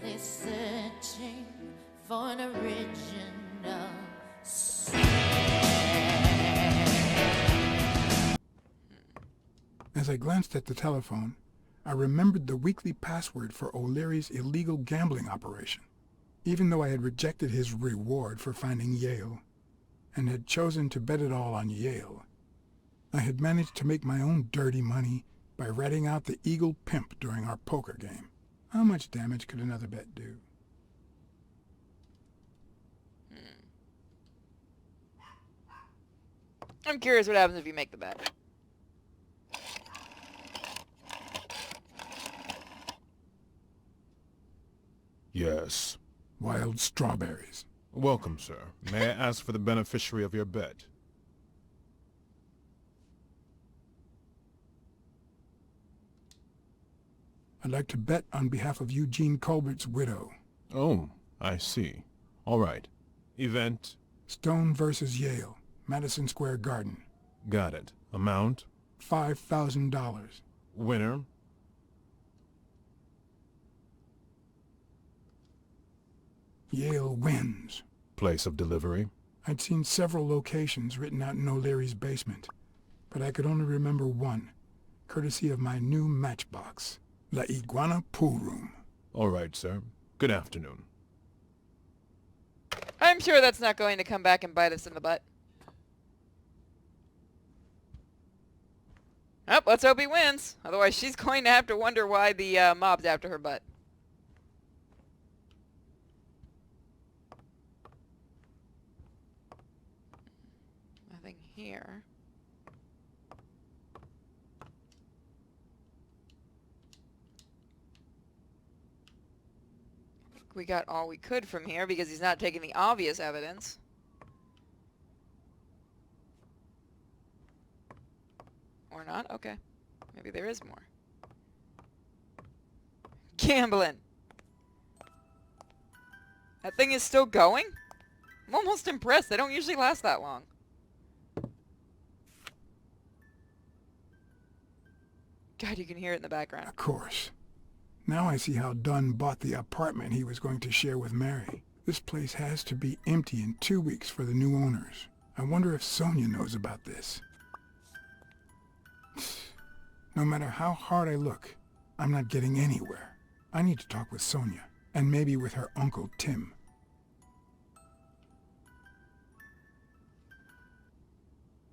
endlessly searching for an original sound. As I glanced at the telephone, I remembered the weekly password for O'Leary's illegal gambling operation. Even though I had rejected his reward for finding Yale, and had chosen to bet it all on Yale, I had managed to make my own dirty money by ratting out the Eagle Pimp during our poker game. How much damage could another bet do? I'm curious what happens if you make the bet. Yes. Wild strawberries. Welcome, sir. May I ask for the beneficiary of your bet? I'd like to bet on behalf of Eugene Colbert's widow. Oh, I see. All right. Event? Stone versus Yale, Madison Square Garden. Got it. Amount? $5,000. Winner? Yale wins. Place of delivery? I'd seen several locations written out in O'Leary's basement, but I could only remember one, courtesy of my new matchbox. La Iguana Pool Room. All right, sir. Good afternoon. I'm sure that's not going to come back and bite us in the butt. Oh, let's hope he wins. Otherwise, she's going to have to wonder why the mob's after her butt. Nothing here. We got all we could from here because he's not taking the obvious evidence. Or not? Okay. Maybe there is more. Gambling. That thing is still going? I'm almost impressed. They don't usually last that long. God, you can hear it in the background. Of course. Now I see how Dunn bought the apartment he was going to share with Mary. This place has to be empty in 2 weeks for the new owners. I wonder if Sonia knows about this. No matter how hard I look, I'm not getting anywhere. I need to talk with Sonia, and maybe with her Uncle Tim.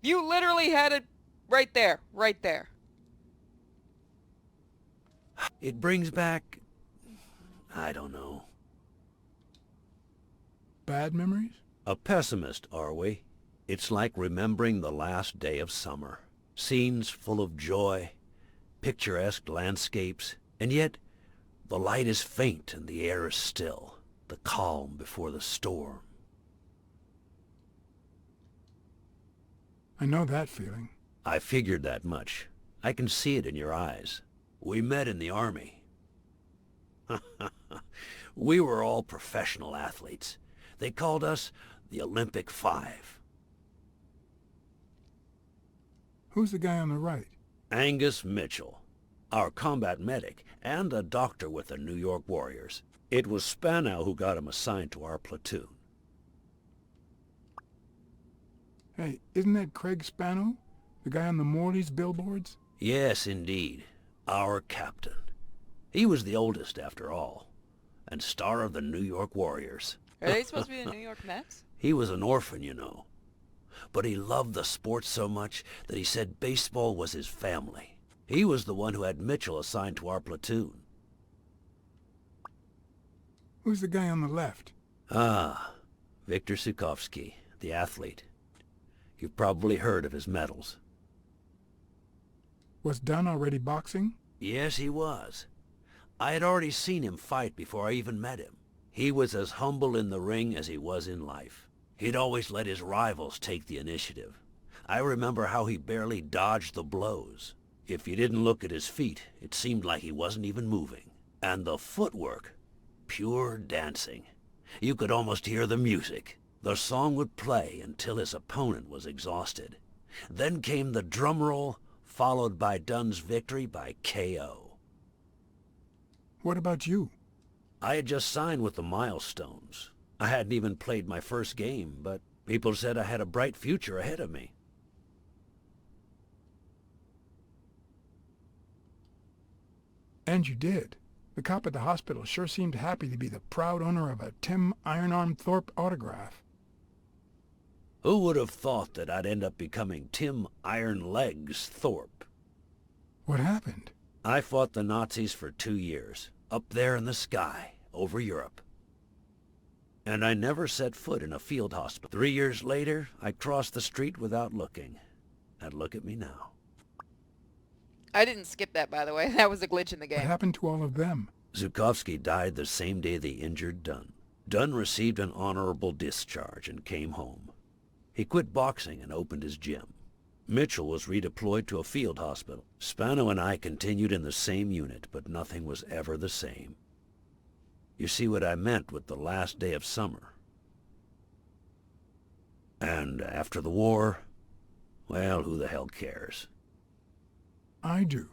You literally had it right there. Right there. It brings back... I don't know. Bad memories? A pessimist, are we? It's like remembering the last day of summer. Scenes full of joy, picturesque landscapes, and yet the light is faint and the air is still, the calm before the storm. I know that feeling. I figured that much. I can see it in your eyes. We met in the Army. We were all professional athletes. They called us the Olympic Five. Who's the guy on the right? Angus Mitchell, our combat medic, and a doctor with the New York Warriors. It was Spanow who got him assigned to our platoon. Hey, isn't that Craig Spano? The guy on the Morley's billboards? Yes, indeed. Our captain. He was the oldest, after all, and star of the New York Warriors. Are they supposed to be the New York Mets? He was an orphan, you know. But he loved the sport so much that he said baseball was his family. He was the one who had Mitchell assigned to our platoon. Who's the guy on the left? Ah, Viktor Sukovsky, the athlete. You've probably heard of his medals. Was Dunn already boxing? Yes, he was. I had already seen him fight before I even met him. He was as humble in the ring as he was in life. He'd always let his rivals take the initiative. I remember how he barely dodged the blows. If you didn't look at his feet, it seemed like he wasn't even moving. And the footwork, pure dancing. You could almost hear the music. The song would play until his opponent was exhausted. Then came the drum roll, followed by Dunn's victory by KO. What about you? I had just signed with the Milestones. I hadn't even played my first game, but people said I had a bright future ahead of me. And you did. The cop at the hospital sure seemed happy to be the proud owner of a Tim Ironarm Thorpe autograph. Who would have thought that I'd end up becoming Tim Iron Legs Thorpe? What happened? I fought the Nazis for 2 years, up there in the sky, over Europe. And I never set foot in a field hospital. 3 years later, I crossed the street without looking. And look at me now. I didn't skip that, by the way. That was a glitch in the game. What happened to all of them? Zhukovsky died the same day they injured Dunn. Dunn received an honorable discharge and came home. He quit boxing and opened his gym. Mitchell was redeployed to a field hospital. Spano and I continued in the same unit, but nothing was ever the same. You see what I meant with the last day of summer. And after the war, well, who the hell cares? I do.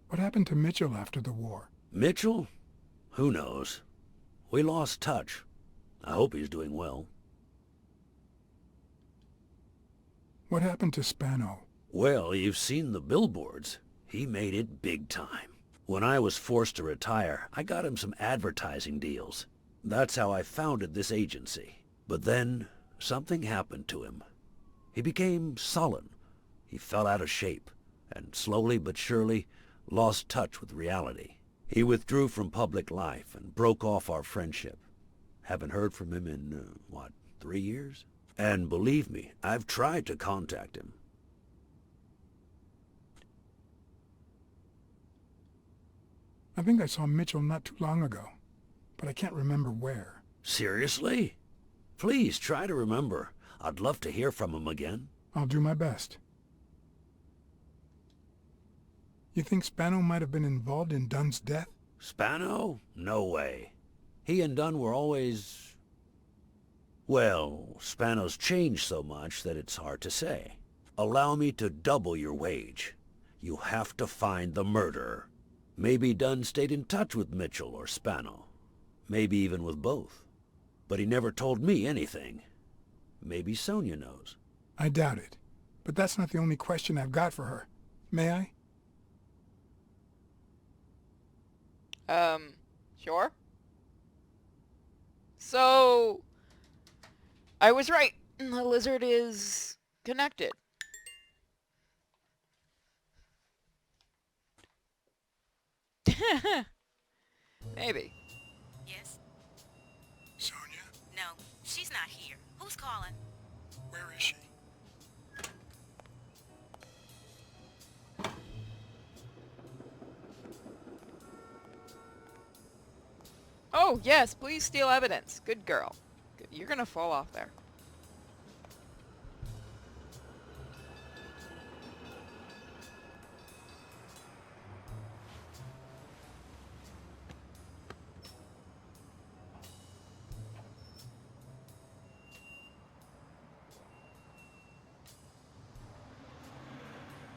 What happened to Mitchell after the war? Mitchell? Who knows? We lost touch. I hope he's doing well. What happened to Spano? Well, you've seen the billboards. He made it big time. When I was forced to retire, I got him some advertising deals. That's how I founded this agency. But then, something happened to him. He became sullen. He fell out of shape, and slowly but surely lost touch with reality. He withdrew from public life and broke off our friendship. Haven't heard from him in, 3 years? And believe me, I've tried to contact him. I think I saw Mitchell not too long ago, but I can't remember where. Seriously? Please try to remember. I'd love to hear from him again. I'll do my best. You think Spano might have been involved in Dunn's death? Spano? No way. He and Dunn were always... Well, Spano's changed so much that it's hard to say. Allow me to double your wage. You have to find the murderer. Maybe Dunn stayed in touch with Mitchell or Spano. Maybe even with both. But he never told me anything. Maybe Sonia knows. I doubt it. But that's not the only question I've got for her. May I? Sure. So, I was right. The lizard is connected. Maybe. Yes? Sonia? No, she's not here. Who's calling? Where is she? Oh, yes, please steal evidence. Good girl. Good. You're gonna fall off there.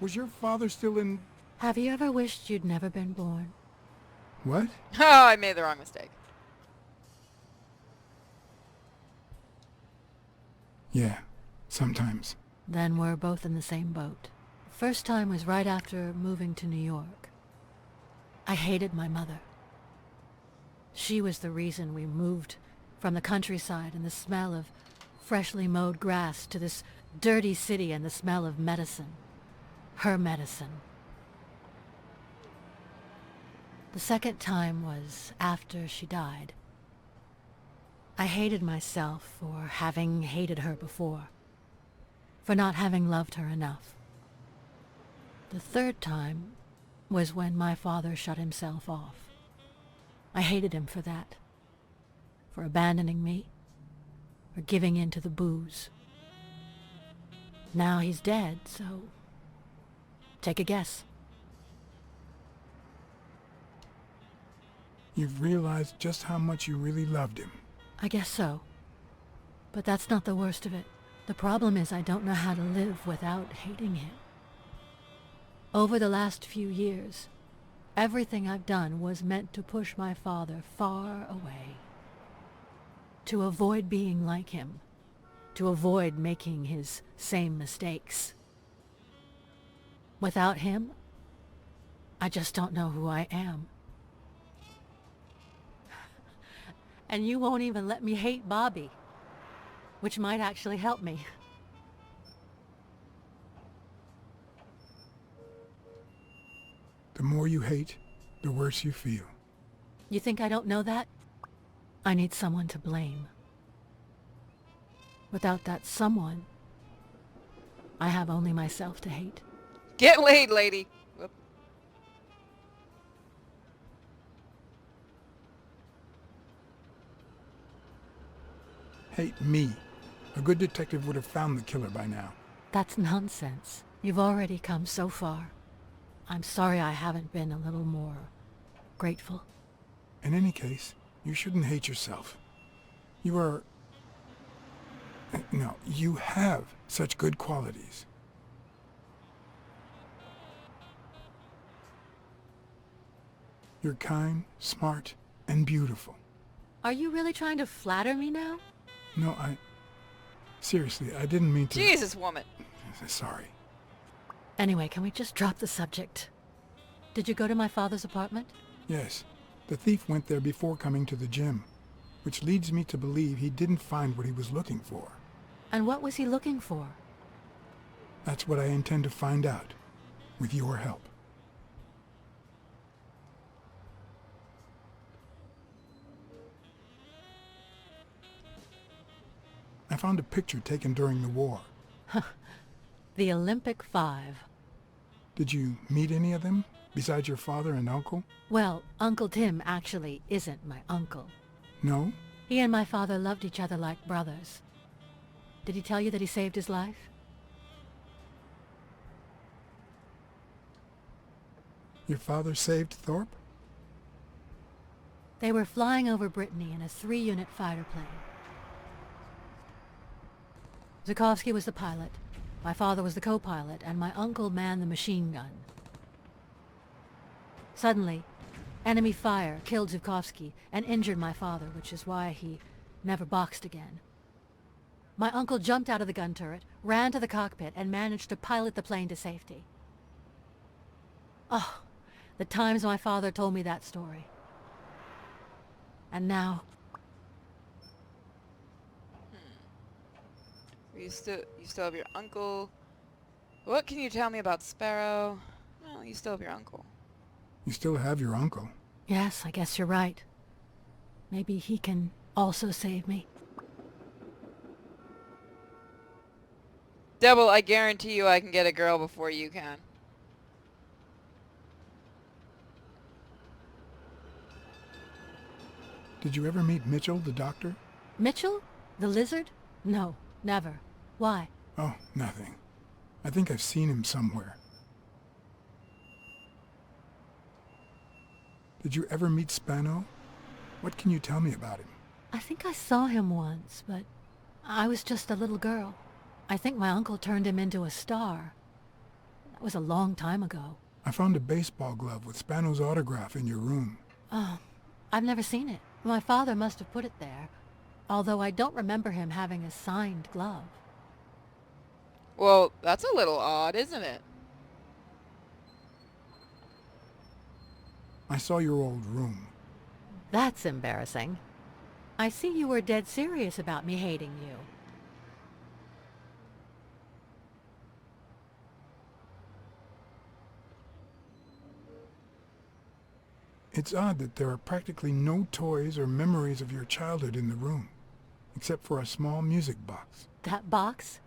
Was your father still in... Have you ever wished you'd never been born? What? Oh, I made the wrong mistake. Yeah, sometimes. Then we're both in the same boat. First time was right after moving to New York. I hated my mother. She was the reason we moved from the countryside and the smell of freshly mowed grass to this dirty city and the smell of medicine. Her medicine. The second time was after she died. I hated myself for having hated her before, for not having loved her enough. The third time was when my father shut himself off. I hated him for that, for abandoning me, for giving in to the booze. Now he's dead, so take a guess. You've realized just how much you really loved him. I guess so. But that's not the worst of it. The problem is I don't know how to live without hating him. Over the last few years, Everything I've done was meant to push my father far away. To avoid being like him. To avoid making his same mistakes. Without him, I just don't know who I am. And you won't even let me hate Bobby, which might actually help me. The more you hate, the worse you feel. You think I don't know that? I need someone to blame. Without that someone, I have only myself to hate. Get laid, lady. Whoop. Hate me. A good detective would have found the killer by now. That's nonsense. You've already come so far. I'm sorry I haven't been a little more grateful. In any case, you shouldn't hate yourself. You are... No, you have such good qualities. You're kind, smart, and beautiful. Are you really trying to flatter me now? No, Seriously, I didn't mean to... Jesus, woman. Sorry. Anyway, can we just drop the subject? Did you go to my father's apartment? Yes, the thief went there before coming to the gym, which leads me to believe he didn't find what he was looking for. And what was he looking for? That's what I intend to find out, with your help. I found a picture taken during the war. The Olympic 5. Did you meet any of them, besides your father and uncle? Well, Uncle Tim actually isn't my uncle. No? He and my father loved each other like brothers. Did he tell you that he saved his life? Your father saved Thorpe? They were flying over Brittany in a 3-unit fighter plane. Zukovsky was the pilot, my father was the co-pilot, and my uncle manned the machine gun. Suddenly, enemy fire killed Zukovsky and injured my father, which is why he never boxed again. My uncle jumped out of the gun turret, ran to the cockpit, and managed to pilot the plane to safety. Oh, the times my father told me that story. And now... You still have your uncle. What can you tell me about Sparrow? Well, you still have your uncle. You still have your uncle. Yes, I guess you're right. Maybe he can also save me. Devil, I guarantee you I can get a girl before you can. Did you ever meet Mitchell, the doctor? Mitchell? The lizard? No, never. Why? Oh, nothing. I think I've seen him somewhere. Did you ever meet Spano? What can you tell me about him? I think I saw him once, but I was just a little girl. I think my uncle turned him into a star. That was a long time ago. I found a baseball glove with Spano's autograph in your room. Oh, I've never seen it. My father must have put it there, although I don't remember him having a signed glove. Well, that's a little odd, isn't it? I saw your old room. That's embarrassing. I see you were dead serious about me hating you. It's odd that there are practically no toys or memories of your childhood in the room, except for a small music box. That box?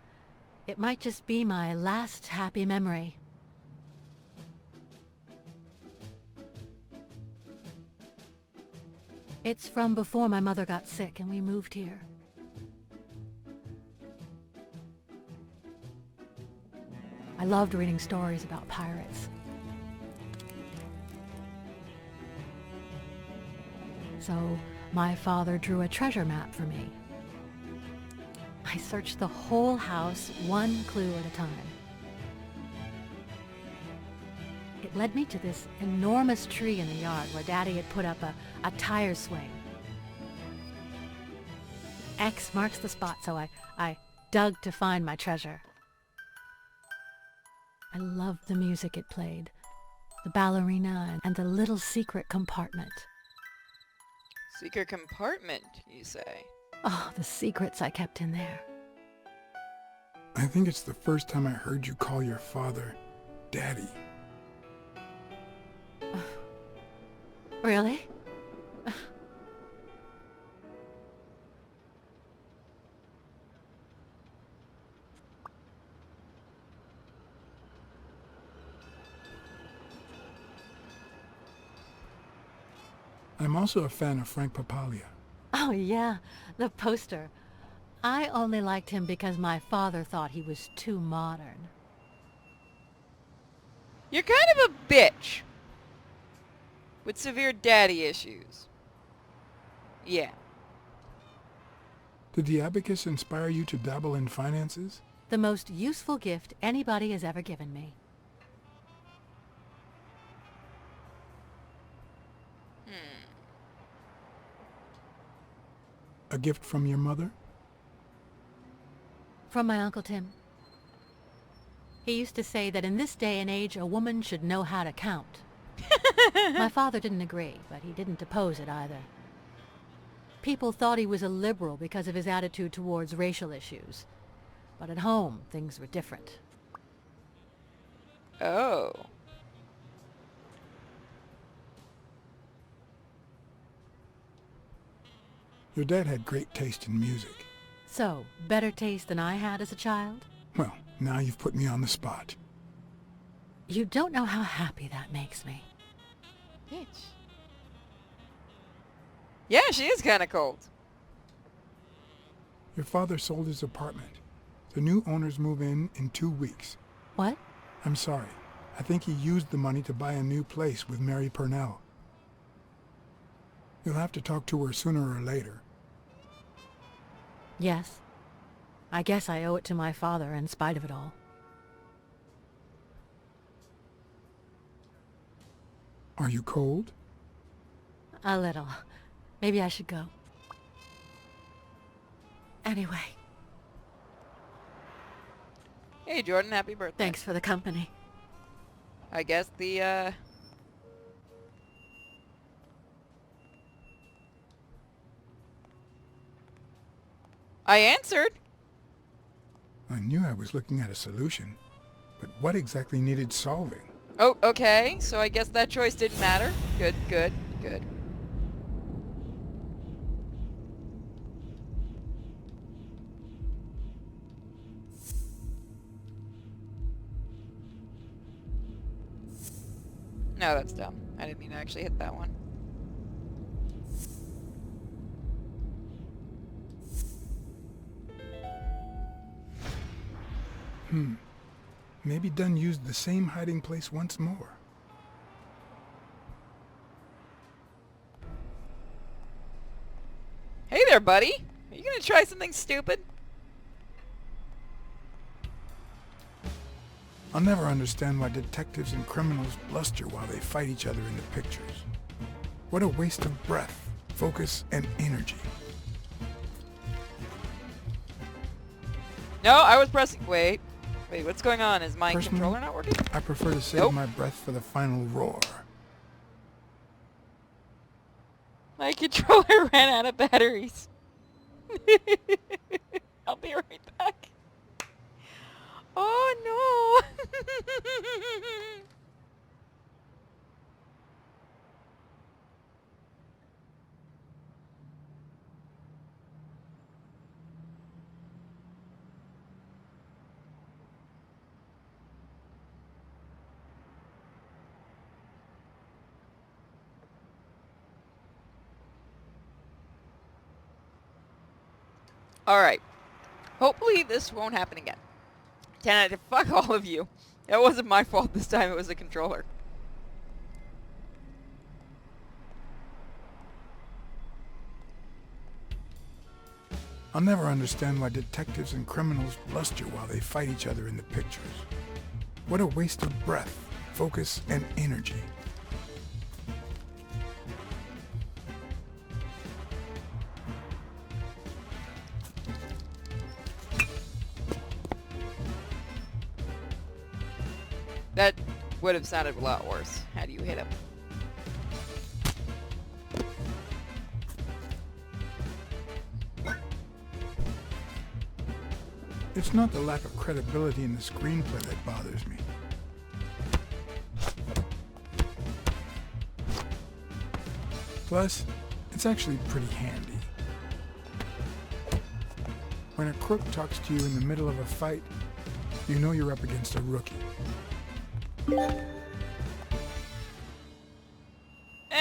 It might just be my last happy memory. It's from before my mother got sick and we moved here. I loved reading stories about pirates. So my father drew a treasure map for me. I searched the whole house, one clue at a time. It led me to this enormous tree in the yard where Daddy had put up a tire swing. X marks the spot, so I dug to find my treasure. I loved the music it played, the ballerina and the little secret compartment. Secret compartment, you say? Oh, the secrets I kept in there. I think it's the first time I heard you call your father Daddy. Really? I'm also a fan of Frank Papalia. Oh yeah, the poster. I only liked him because my father thought he was too modern. You're kind of a bitch. With severe daddy issues. Yeah. Did the abacus inspire you to dabble in finances? The most useful gift anybody has ever given me. A gift from your mother? From my Uncle Tim. He used to say that in this day and age, a woman should know how to count. My father didn't agree, but he didn't oppose it either. People thought he was a liberal because of his attitude towards racial issues. But at home, things were different. Oh. Your dad had great taste in music. So, better taste than I had as a child? Well, now you've put me on the spot. You don't know how happy that makes me. Bitch. Yeah, she is kind of cold. Your father sold his apartment. The new owners move in 2 weeks. What? I'm sorry. I think he used the money to buy a new place with Mary Purnell. You'll have to talk to her sooner or later. Yes. I guess I owe it to my father in spite of it all. Are you cold? A little. Maybe I should go. Anyway, Hey, Jordan, happy birthday. thanks for the company. I guess the, I answered. I knew I was looking at a solution, but what exactly needed solving? Oh, okay. So I guess that choice didn't matter. Good, good, good. No, that's dumb. I didn't mean to actually hit that one. Maybe Dunn used the same hiding place once more. Hey there, buddy. Are you gonna try something stupid? I'll never understand why detectives and criminals bluster while they fight each other in the pictures. What a waste of breath, focus, and energy. No, I was pressing. Wait, what's going on? Is my Personally, controller not working? I prefer to save Nope. my breath for the final roar. My controller ran out of batteries. I'll be right back. Oh no! Alright. Hopefully this won't happen again. 10 out of fuck all of you. That wasn't my fault this time, it was the controller. I'll never understand why detectives and criminals bluster while they fight each other in the pictures. What a waste of breath, focus, and energy. That would have sounded a lot worse had you hit him. It's not the lack of credibility in the screenplay that bothers me. Plus, it's actually pretty handy. When a crook talks to you in the middle of a fight, you know you're up against a rookie.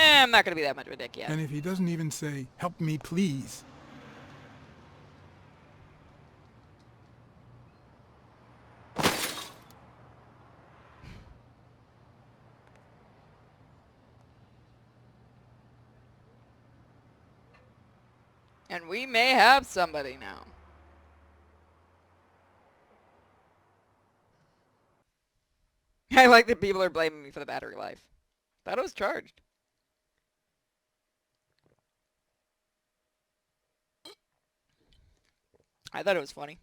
I'm not gonna be that much of a dick yet. And if he doesn't even say, "Help me, please," And we may have somebody now. I like that people are blaming me for the battery life. Thought it was charged. I thought it was funny.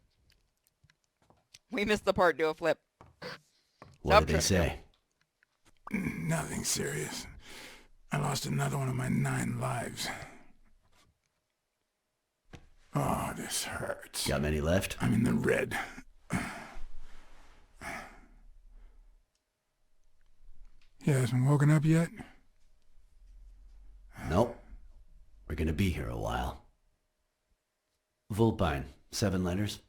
We missed the part do a flip. What did they say? nothing serious. I lost another one of my 9 lives. Oh, this hurts. Got many left? I'm in the red. He hasn't woken up yet? Nope. We're gonna be here a while. Vulpine, 7 letters.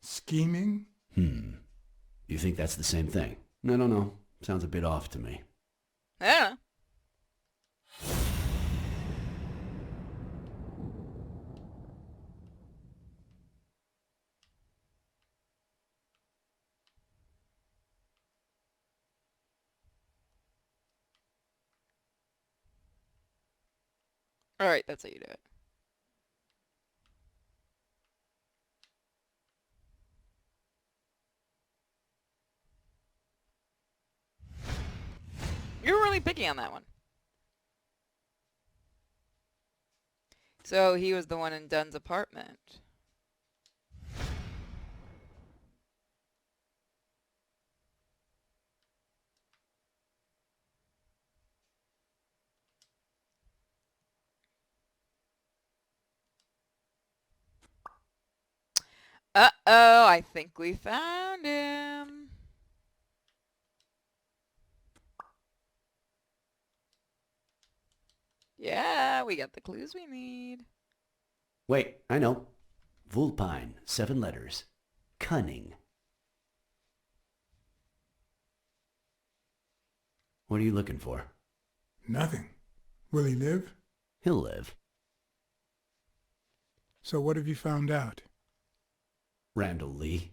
Scheming? You think that's the same thing? I don't know. Sounds a bit off to me. Yeah. Alright, that's how you do it. You were really picky on that one. So he was the one in Dunn's apartment. Uh-oh, I think we found him. Yeah, we got the clues we need. Wait, I know. Vulpine, 7 letters. Cunning. What are you looking for? Nothing. Will he live? He'll live. So what have you found out? Randall Lee.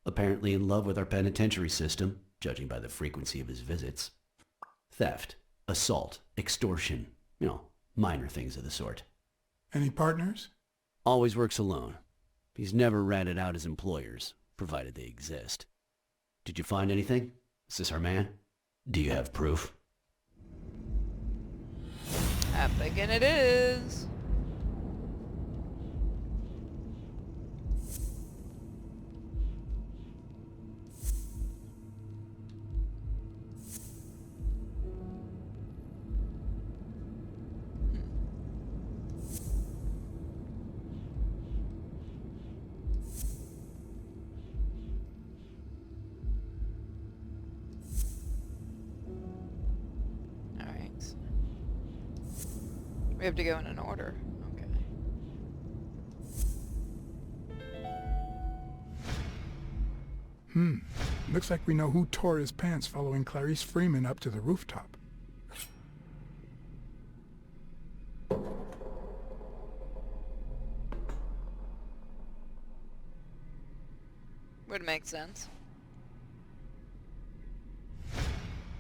Apparently in love with our penitentiary system, judging by the frequency of his visits. Theft, assault, extortion. You know, minor things of the sort. Any partners? Always works alone. He's never ratted out his employers, provided they exist. Did you find anything? Is this our man? Do you have proof? I'm thinking it is. We have to go in an order. Okay. Looks like we know who tore his pants following Clarice Freeman up to the rooftop. Would make sense.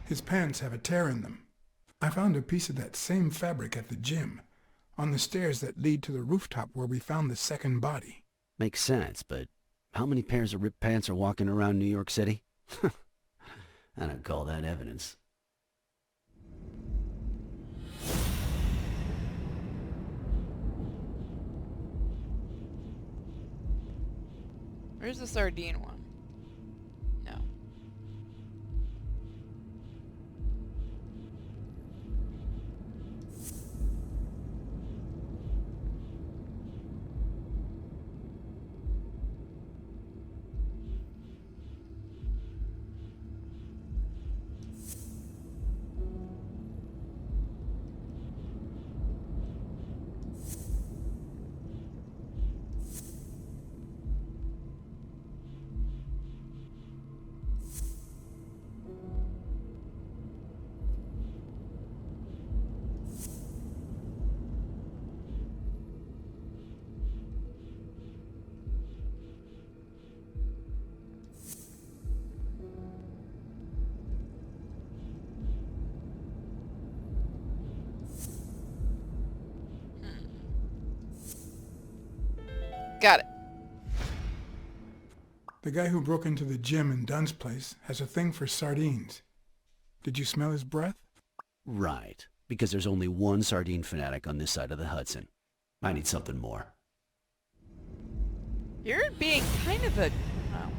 His pants have a tear in them. I found a piece of that same fabric at the gym, on the stairs that lead to the rooftop where we found the second body. Makes sense, but How many pairs of ripped pants are walking around New York City? I don't call that evidence. Where's the sardine one? No. Got it. The guy who broke into the gym in Dunn's place has a thing for sardines. Did you smell his breath? Right, because there's only one sardine fanatic on this side of the Hudson. I need something more. You're being kind of a... Oh.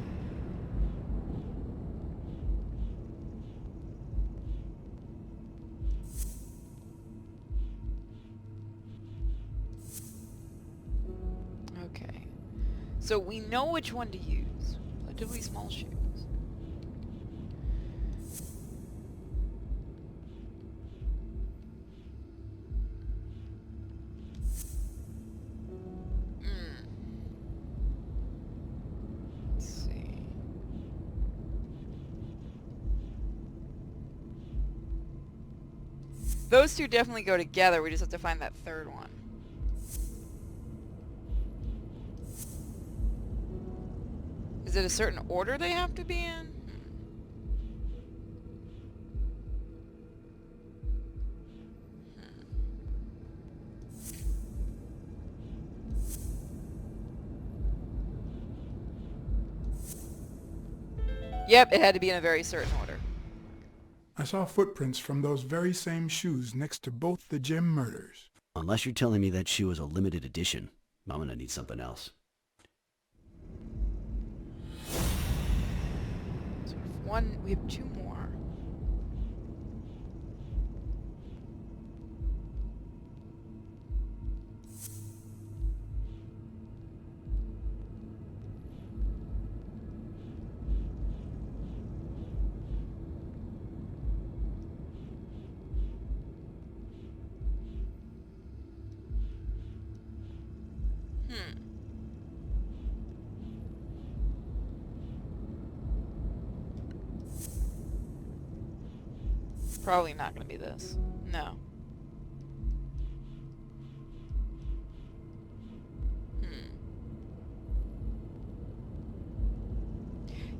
Okay. So we know which one to use. Relatively small shoes. Let's see. Those two definitely go together. We just have to find that third one. Is it a certain order they have to be in? Yep, it had to be in a very certain order. I saw footprints from those very same shoes next to both the gym murders. Unless you're telling me that shoe is a limited edition, I'm gonna need something else. So one, we have two more. Probably not gonna be this. No.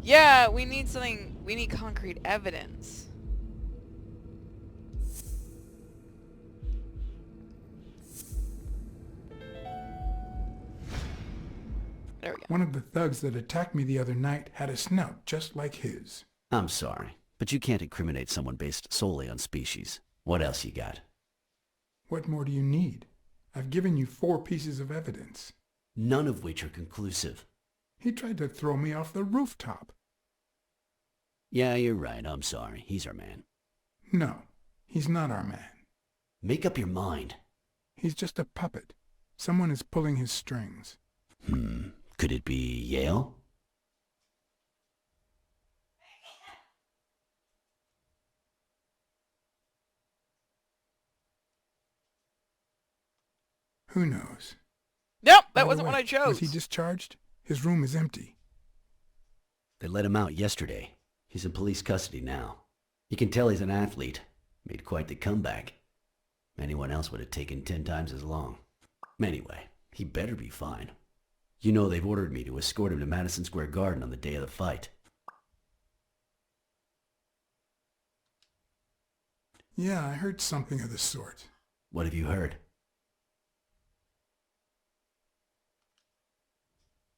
Yeah, we need something. We need concrete evidence. There we go. One of the thugs that attacked me the other night had a snout just like his. I'm sorry, but you can't incriminate someone based solely on species. What else you got? What more do you need? I've given you 4 pieces of evidence. None of which are conclusive. He tried to throw me off the rooftop. Yeah, you're right. I'm sorry. He's our man. No, he's not our man. Make up your mind. He's just a puppet. Someone is pulling his strings. Could it be Yale? Who knows? Nope, By that the wasn't way, what I chose. Was he discharged? His room is empty. They let him out yesterday. He's in police custody now. You can tell he's an athlete. Made quite the comeback. Anyone else would have taken 10 times as long. Anyway, he better be fine. You know they've ordered me to escort him to Madison Square Garden on the day of the fight. Yeah, I heard something of the sort. What have you heard?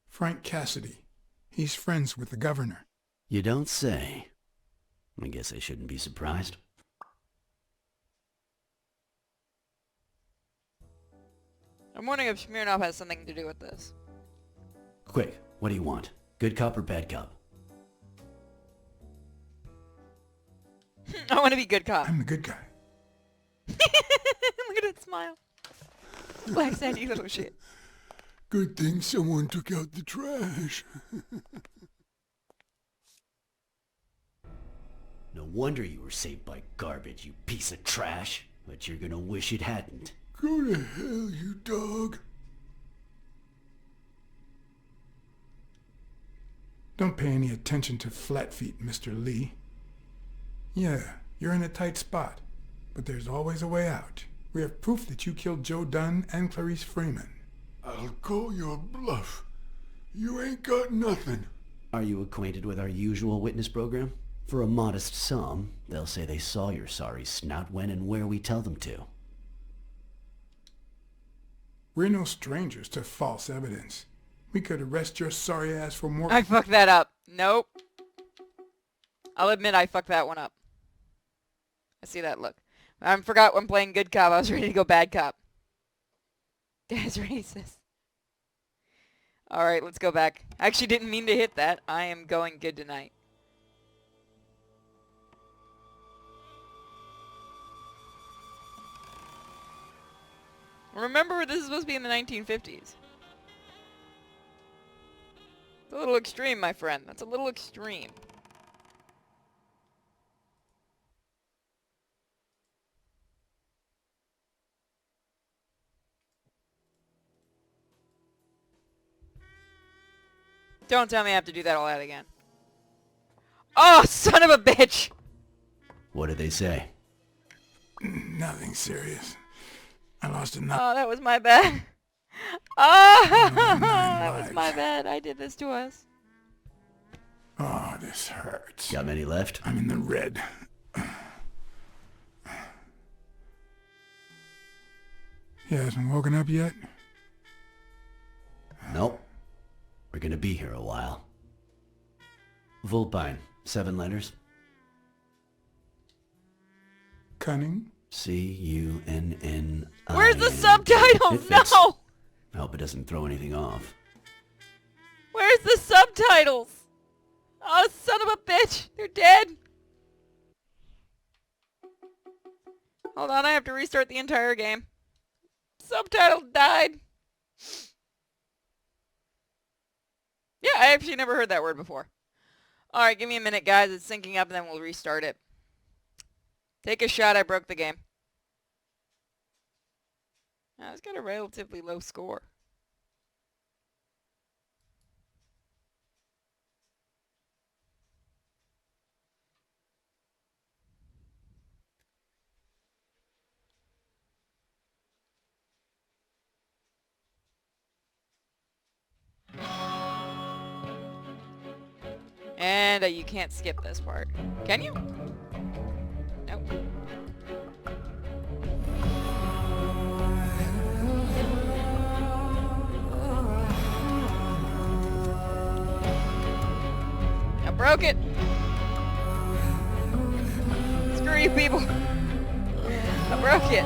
Frank Cassidy. He's friends with the governor. You don't say. I guess I shouldn't be surprised. I'm wondering if Smirnov has something to do with this. Quick, what do you want? Good cop or bad cop? I want to be good cop. I'm the good guy. Look at that smile. Blacksad, you little shit. Good thing someone took out the trash. No wonder you were saved by garbage, you piece of trash. But you're gonna wish it hadn't. Go to hell, you dog. Don't pay any attention to flat feet, Mr. Lee. Yeah, you're in a tight spot, but there's always a way out. We have proof that you killed Joe Dunn and Clarice Freeman. I'll call your bluff. You ain't got nothing. Are you acquainted with our usual witness program? For a modest sum, they'll say they saw your sorry snout when and where we tell them to. We're no strangers to false evidence. We could arrest your sorry ass for more... I fucked that up. Nope. I'll admit I fucked that one up. I see that look. I forgot when playing good cop, I was ready to go bad cop. That's racist. Alright, let's go back. I actually didn't mean to hit that. I am going good tonight. Remember, this is supposed to be in the 1950s. It's a little extreme, my friend. That's a little extreme. Don't tell me I have to do that all out again. Oh, son of a bitch! What did they say? Nothing serious. I lost enough. Oh, that was my bad. Oh, that was my bad. I did this to us. Oh, this hurts. Got many left? I'm in the red. He hasn't woken up yet? Nope. We're gonna be here a while. Vulpine, 7 letters. Cunning? C-U-N-N-I-N. Where's the subtitle? It fits. No! I hope it doesn't throw anything off. Where's the subtitles? Oh, son of a bitch! They're dead! Hold on, I have to restart the entire game. Subtitle died. Yeah, I actually never heard that word before. Alright, give me a minute, guys. It's syncing up, and then we'll restart it. Take a shot, I broke the game. I was got a relatively low score. And you can't skip this part. Can you? Nope. I broke it. Screw you people. I broke it.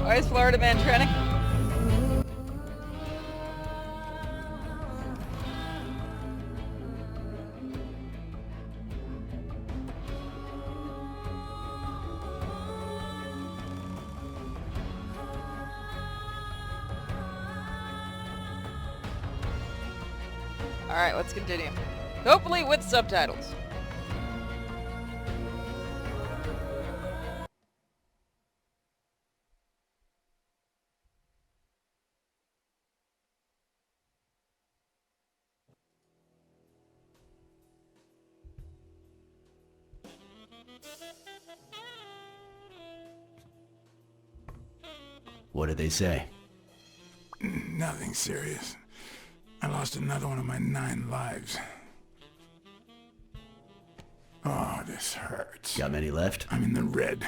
Why is Florida Man trending? Alright, let's continue. Hopefully with subtitles. What did they say? Nothing serious. I lost another one of my 9 lives. Oh, this hurts. Got many left? I'm in the red.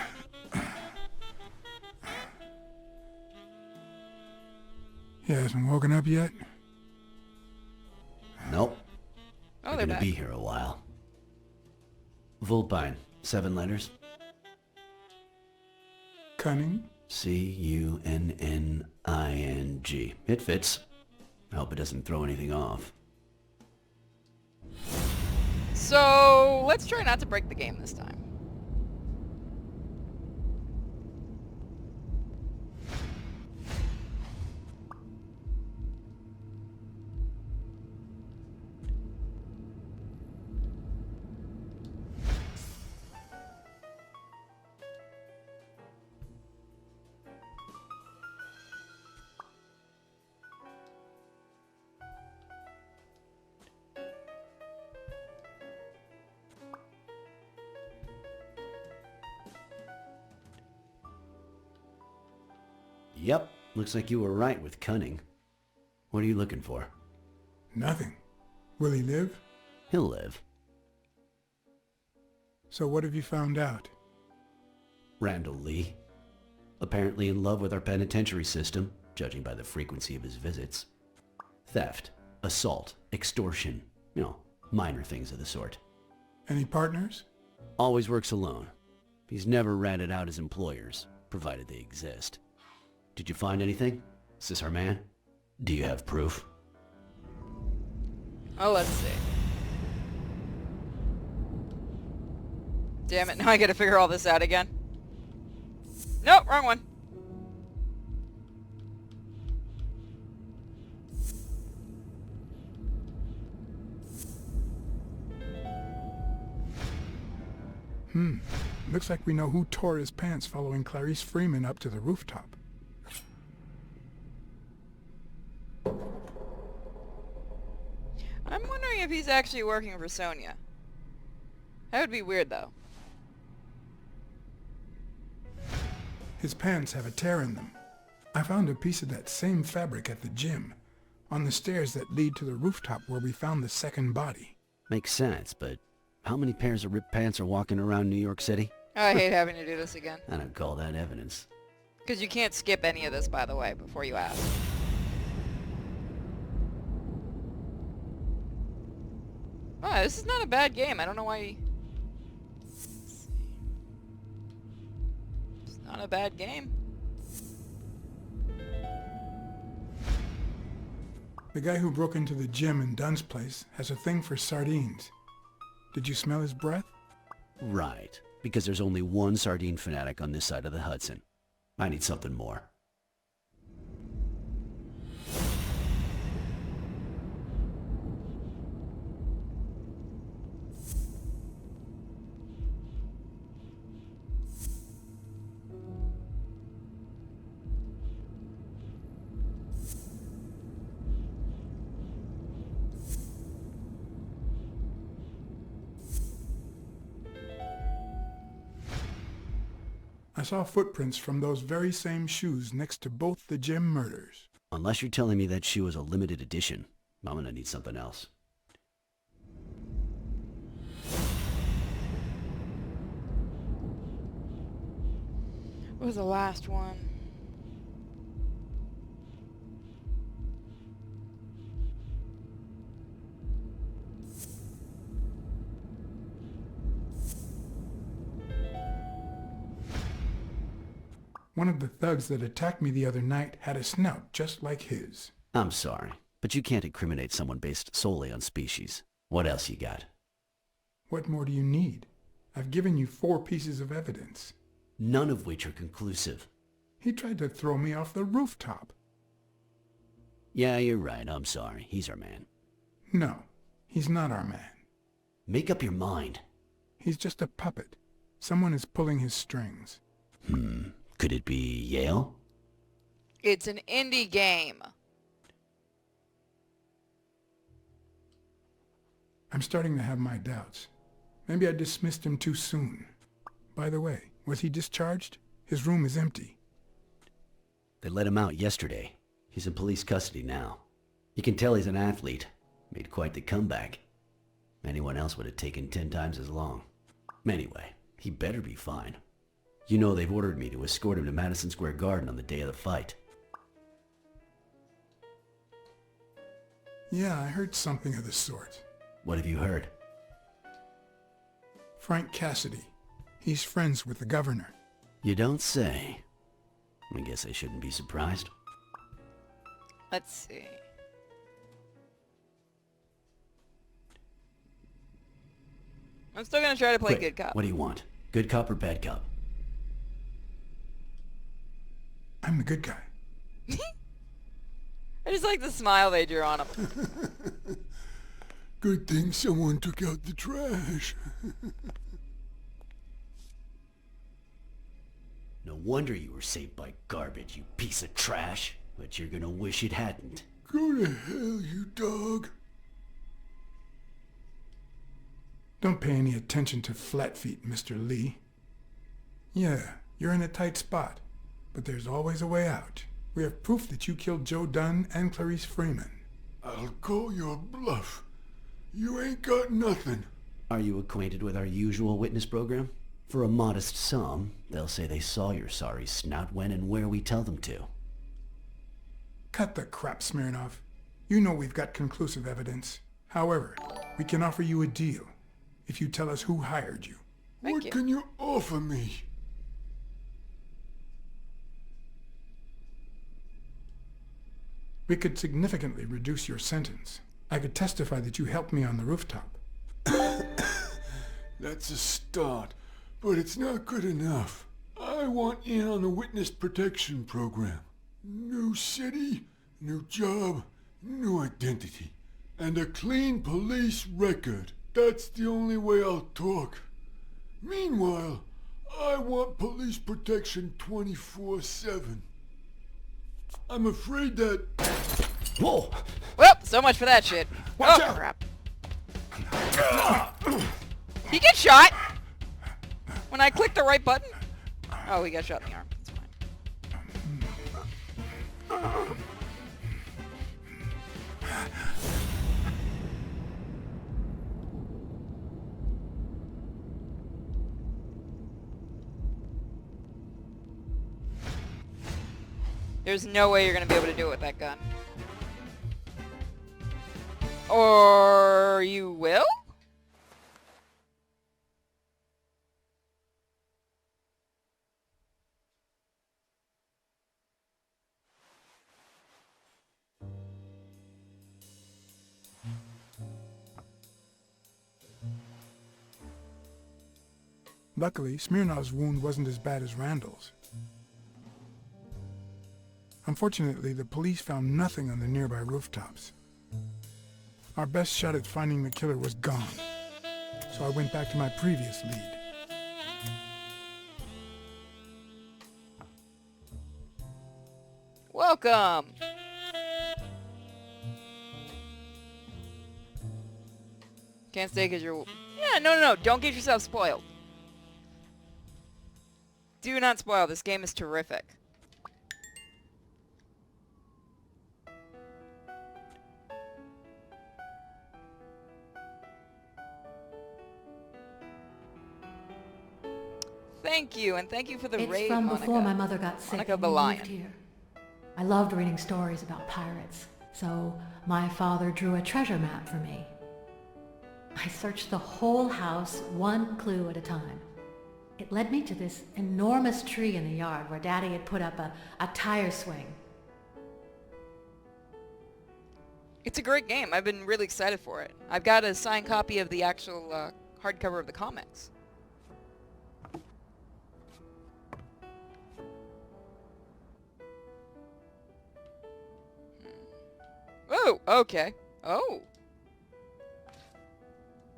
He hasn't woken up yet? they're gonna back. be here a while. Vulpine, 7 letters. Cunning? Cunning. It fits. I hope it doesn't throw anything off. So let's try not to break the game this time. Yep, looks like you were right with cunning. What are you looking for? Nothing. Will he live? He'll live. So what have you found out? Randall Lee. Apparently in love with our penitentiary system, judging by the frequency of his visits. Theft, assault, extortion, minor things of the sort. Any partners? Always works alone. He's never ratted out his employers, provided they exist. Did you find anything? Is this our man? Do you have proof? Oh, let's see. Damn it, now I gotta figure all this out again. Nope, wrong one. Looks like we know who tore his pants following Clarice Freeman up to the rooftop. I'm wondering if he's actually working for Sonia. That would be weird, though. His pants have a tear in them. I found a piece of that same fabric at the gym, on the stairs that lead to the rooftop where we found the second body. Makes sense, but how many pairs of ripped pants are walking around New York City? I hate having to do this again. I don't call that evidence. Because you can't skip any of this, by the way, before you ask. Oh, this is not a bad game. I don't know why... It's not a bad game. The guy who broke into the gym in Dunn's place has a thing for sardines. Did you smell his breath? Right, because there's only one sardine fanatic on this side of the Hudson. I need something more. I saw footprints from those very same shoes next to both the gym murders. Unless you're telling me that shoe is a limited edition, I'm gonna need something else. What was the last one? One of the thugs that attacked me the other night had a snout just like his. I'm sorry, but you can't incriminate someone based solely on species. What else you got? What more do you need? I've given you 4 pieces of evidence. None of which are conclusive. He tried to throw me off the rooftop. Yeah, you're right, I'm sorry. He's our man. No, he's not our man. Make up your mind. He's just a puppet. Someone is pulling his strings. Could it be Yale? It's an indie game. I'm starting to have my doubts. Maybe I dismissed him too soon. By the way, was he discharged? His room is empty. They let him out yesterday. He's in police custody now. You can tell he's an athlete. Made quite the comeback. Anyone else would have taken 10 times as long. Anyway, he better be fine. You know they've ordered me to escort him to Madison Square Garden on the day of the fight. Yeah, I heard something of the sort. What have you heard? Frank Cassidy. He's friends with the governor. You don't say. I guess I shouldn't be surprised. Let's see. I'm still gonna try to play Quick, good cop. what do you want? Good cop or bad cop? I'm the good guy. I just like the smile they drew on him. Good thing someone took out the trash. No wonder you were saved by garbage, you piece of trash. But you're gonna wish it hadn't. Go to hell, you dog. Don't pay any attention to flat feet, Mr. Lee. Yeah, you're in a tight spot, but there's always a way out. We have proof that you killed Joe Dunn and Clarice Freeman. I'll call your bluff. You ain't got nothing. Are you acquainted with our usual witness program? For a modest sum, they'll say they saw your sorry snout when and where we tell them to. Cut the crap, Smirnoff. You know we've got conclusive evidence. However, we can offer you a deal if you tell us who hired you. Thank you. What can you offer me? We could significantly reduce your sentence. I could testify that you helped me on the rooftop. That's a start, but it's not good enough. I want in on the witness protection program. New city, new job, new identity, and a clean police record. That's the only way I'll talk. Meanwhile, I want police protection 24/7. I'm afraid that... Whoa! Well, so much for that shit. Watch oh, out. crap. He gets shot! When I click the right button? Oh, he got shot in the arm. That's fine. There's no way you're gonna be able to do it with that gun. Or you will? Luckily, Smirnov's wound wasn't as bad as Randall's. Unfortunately, the police found nothing on the nearby rooftops. Our best shot at finding the killer was gone, so I went back to my previous lead. Welcome! Can't stay because you're... Yeah, no. Don't get yourself spoiled. Do not spoil. This game is terrific. Thank you, and thank you for the It's raid, from Monica. before my mother got sick Monica and the we Lion. moved here. I loved reading stories about pirates, so my father drew a treasure map for me. I searched the whole house, one clue at a time. It led me to this enormous tree in the yard where Daddy had put up a tire swing. It's a great game. I've been really excited for it. I've got a signed copy of the actual hardcover of the comics. Oh, okay. Oh.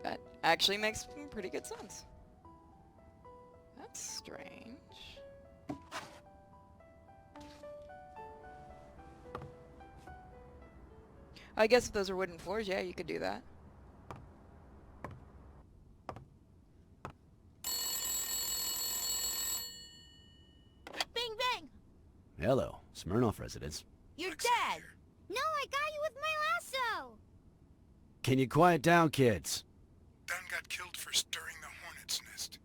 That actually makes some pretty good sense. That's strange. I guess if those are wooden floors, yeah, you could do that. Bing bang! Hello, Smirnoff residence. You're dead! No, I got you with my lasso! Can you quiet down, kids? Dunn got killed for stirring the hornet's nest.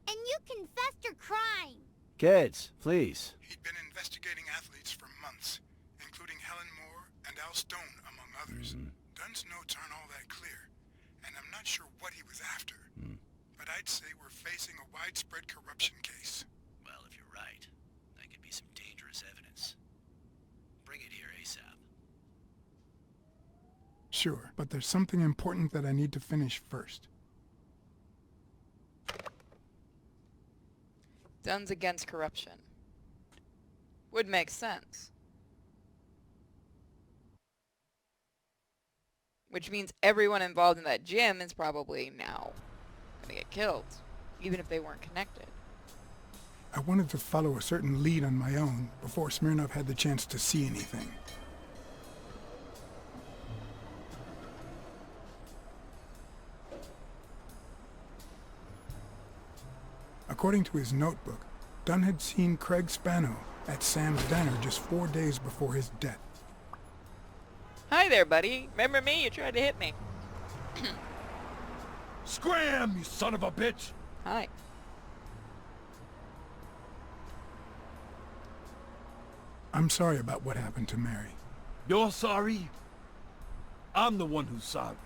And you confessed your crime! Kids, please. He'd been investigating athletes for months, including Helen Moore and Al Stone, among others. Dunn Dunn's notes aren't all that clear, and I'm not sure what he was after. But I'd say we're facing a widespread corruption case. Well, if you're right, that could be some dangerous evidence. Bring it here ASAP. Sure, but there's something important that I need to finish first. Dunn's against corruption. Would make sense. Which means everyone involved in that gym is probably now gonna get killed, even if they weren't connected. I wanted to follow a certain lead on my own before Smirnov had the chance to see anything. According to his notebook, Dunn had seen Craig Spano at Sam's diner just 4 days before his death. Hi there, buddy. Remember me? You tried to hit me. Scram, you son of a bitch! Hi. I'm sorry about what happened to Mary. You're sorry? I'm the one who's sorry.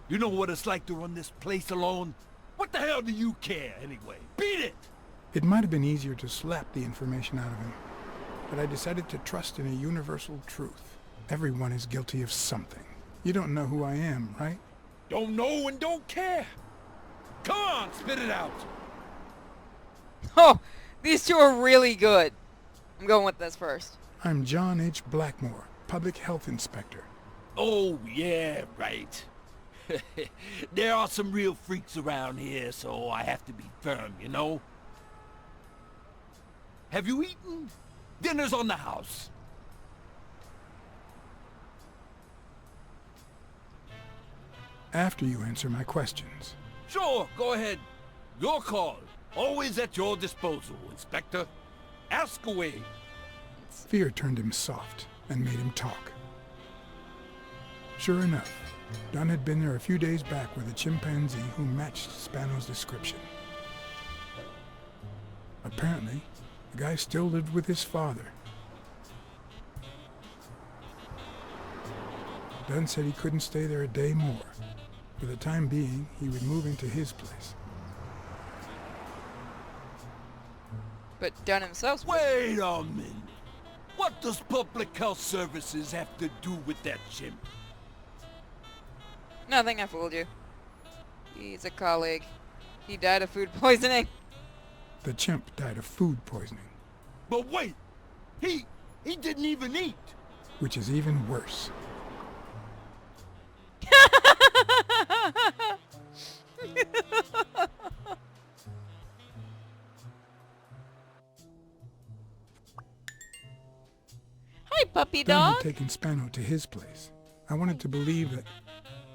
You know what it's like to run this place alone? What the hell do you care, anyway? Beat it! It might have been easier to slap the information out of him, but I decided to trust in a universal truth. Everyone is guilty of something. You don't know who I am, right? Don't know and don't care. Come on, spit it out. Oh, these two are really good. I'm going with this first. I'm John H. Blackmore, Public Health Inspector. Oh, yeah, right. There are some real freaks around here, so I have to be firm, you know? Have you eaten? Dinner's on the house. After you answer my questions. Sure, go ahead. Your call. Always at your disposal, Inspector. Ask away. Fear turned him soft and made him talk. Sure enough, Dunn had been there a few days back with a chimpanzee who matched Spano's description. Apparently, the guy still lived with his father. Dunn said he couldn't stay there a day more. For the time being, he would move into his place. But Dunn himself... Wait a minute. What does Public Health Services have to do with that chimp? Nothing, I fooled you. He's a colleague. He died of food poisoning. The chimp died of food poisoning, But wait! He didn't even eat! which is even worse. Hi, puppy Dunn dog. had taken Spano to his place. I wanted to believe that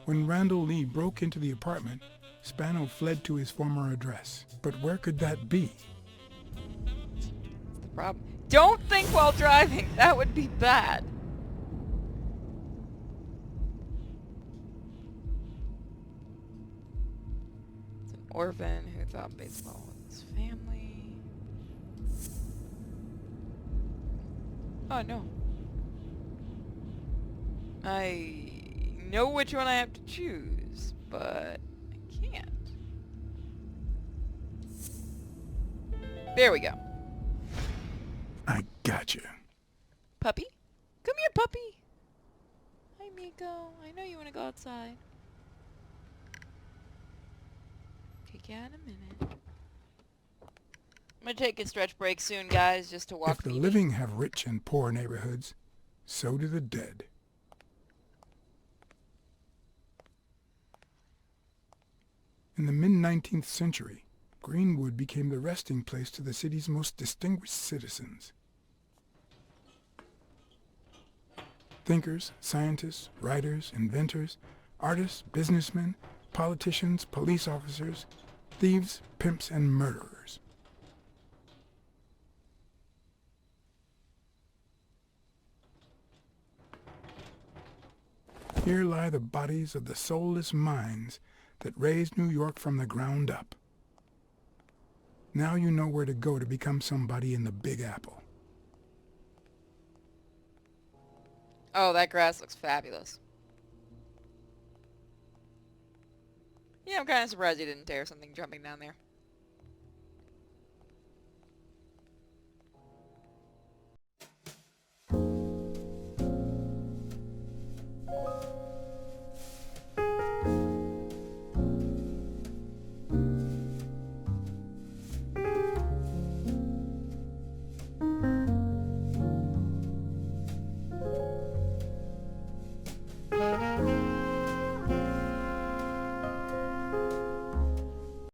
when Randall Lee broke into the apartment, Spano fled to his former address. But where could that be? That's the problem. Don't think while driving. That would be bad. It's an orphan who thought baseball was his family. Oh, no. I know which one I have to choose, but I can't. There we go. I gotcha. Puppy? Come here, puppy. Hi, Miko. I know you want to go outside. Take you out in a minute. I'm going to take a stretch break soon, guys, just to walk If the Mimi. living have rich and poor neighborhoods, so do the dead. In the mid-19th century, Greenwood became the resting place to the city's most distinguished citizens. Thinkers, scientists, writers, inventors, artists, businessmen, politicians, police officers, thieves, pimps, and murderers. Here lie the bodies of the soulless minds that raised New York from the ground up. Now you know where to go to become somebody in the Big Apple. Oh, that grass looks fabulous. Yeah, I'm kind of surprised he didn't tear something jumping down there.